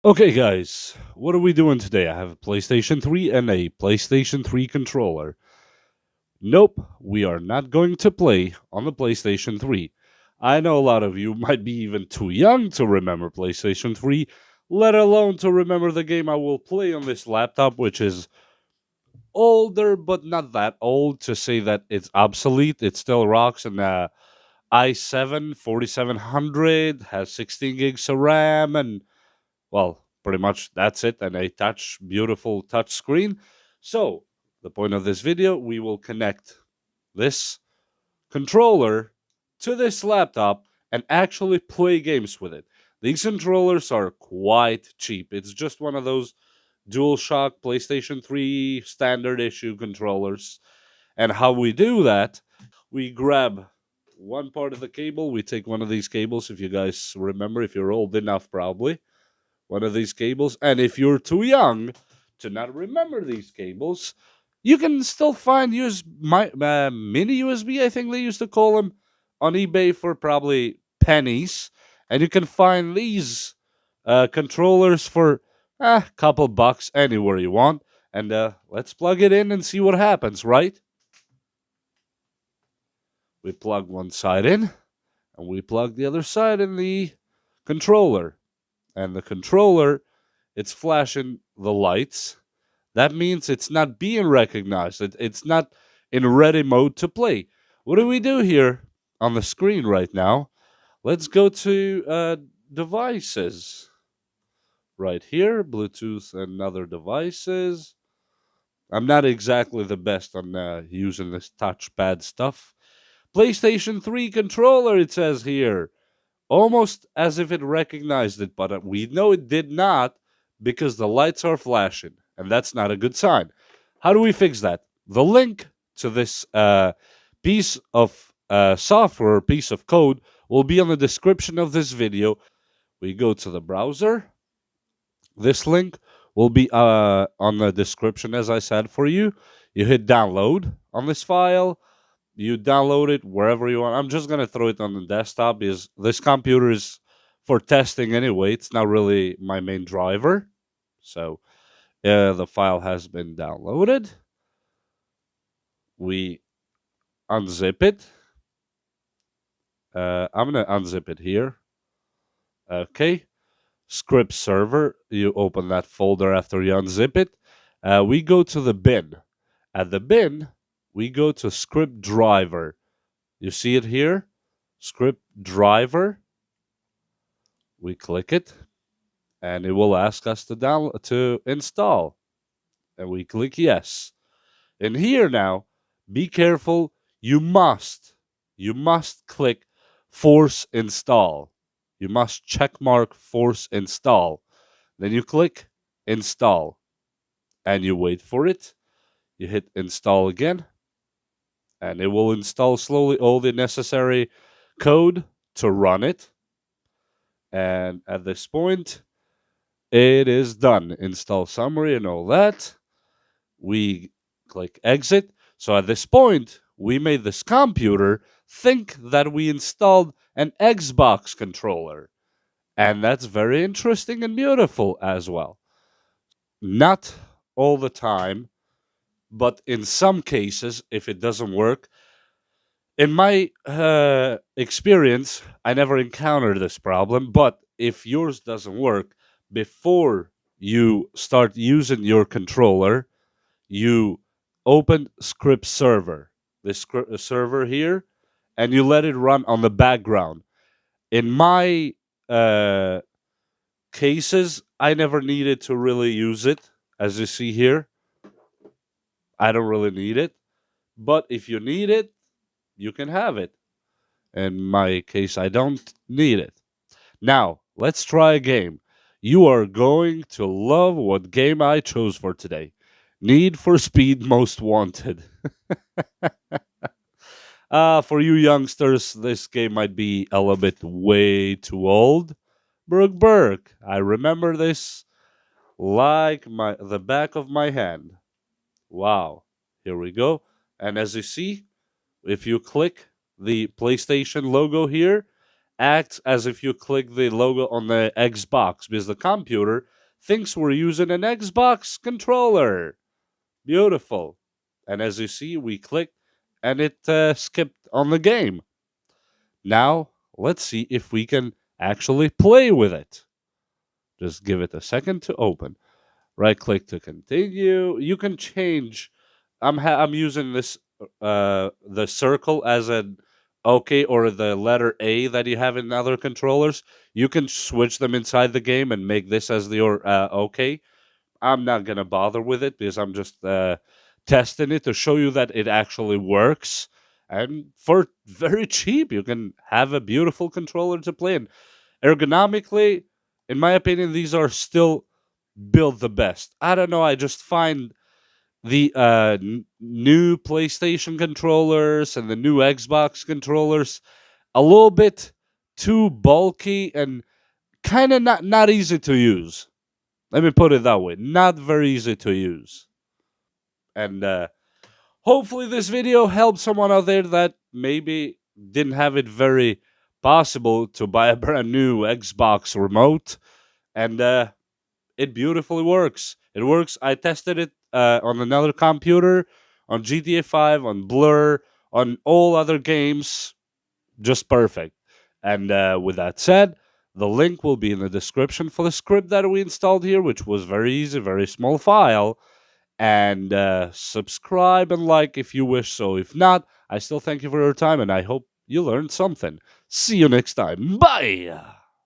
Okay, guys, what are we doing today? I have a PlayStation 3 and a PlayStation 3 controller. Nope, we are not going to play on the PlayStation 3. I know a lot of you might be even too young to remember PlayStation 3, let alone to remember the game I will play on this laptop, which is older but not that old to say that it's obsolete. It still rocks, and i7 4700 has 16 gigs of RAM, and well, pretty much that's it, and a beautiful touch screen. So, the point of this video, we will connect this controller to this laptop and actually play games with it. These controllers are quite cheap. It's just one of those DualShock PlayStation 3 standard issue controllers. And how we do that, we grab one part of the cable, we take one of these cables, if you guys remember, if you're old enough, probably one of these cables. And if you're too young to not remember these cables, you can still find mini USB, I think they used to call them, on eBay for probably pennies. And you can find these controllers for a couple bucks anywhere you want. And let's plug it in and see what happens, right? We plug one side in, and we plug the other side in the controller. And the controller, it's flashing the lights. That means it's not being recognized. It's not in ready mode to play. What do we do here on the screen right now? Let's go to devices. Right here, Bluetooth and other devices. I'm not exactly the best on using this touchpad stuff. PlayStation 3 controller, it says here. Almost as if it recognized it, but we know it did not because the lights are flashing, and that's not a good sign. How do we fix that? The link to this piece of software, piece of code, will be on the description of this video. We go to the browser. This link will be on the description, as I said, for you. You hit download on this file. You download it wherever you want. I'm just gonna throw it on the desktop because this computer is for testing anyway. It's not really my main driver. So the file has been downloaded. We unzip it. I'm gonna unzip it here. Okay. Script server. You open that folder after you unzip it. We go to the bin. At the bin, we go to script driver. You see it here? Script driver. We click it, and it will ask us to install, and we click yes. And here now, be careful. You must click force install. You must check mark force install. Then you click install, and you wait for it. You hit install again, and it will install slowly all the necessary code to run it. And at this point, it is done. Install summary and all that. We click exit. So at this point, we made this computer think that we installed an Xbox controller. And that's very interesting and beautiful as well. Not all the time, but in some cases, if it doesn't work, in my experience, I never encountered this problem. But if yours doesn't work, before you start using your controller, you open script server, this server here, and you let it run on the background. In my uh, cases, I never needed to really use it. As you see here, I don't really need it. But if you need it, you can have it. In my case, I don't need it. Now, let's try a game. You are going to love what game I chose for today. Need for Speed Most Wanted. For you youngsters, this game might be a little bit way too old. Burke. I remember this like the back of my hand. Wow. Here we go. And as you see, if you click the PlayStation logo here, acts as if you click the logo on the Xbox because the computer thinks we're using an Xbox controller. Beautiful. And as you see, we clicked and it skipped on the game. Now, let's see if we can actually play with it. Just give it a second to open. Right click to continue. You can change. I'm using this the circle as an OK or the letter A that you have in other controllers. You can switch them inside the game and make this as your OK. I'm not gonna bother with it because I'm just testing it to show you that it actually works. And for very cheap, you can have a beautiful controller to play. And ergonomically, in my opinion, these are still built the best. I don't know. I just find the new PlayStation controllers and the new Xbox controllers a little bit too bulky and kind of not easy to use. Let me put it that way. Not very easy to use. And hopefully this video helped someone out there that maybe didn't have it very possible to buy a brand new Xbox remote. And it beautifully works. It works. I tested it on another computer, on GTA 5, on Blur, on all other games. Just perfect. And with that said, the link will be in the description for the script that we installed here, which was very easy, very small file. And subscribe and like if you wish so. If not, I still thank you for your time and I hope you learned something. See you next time. Bye!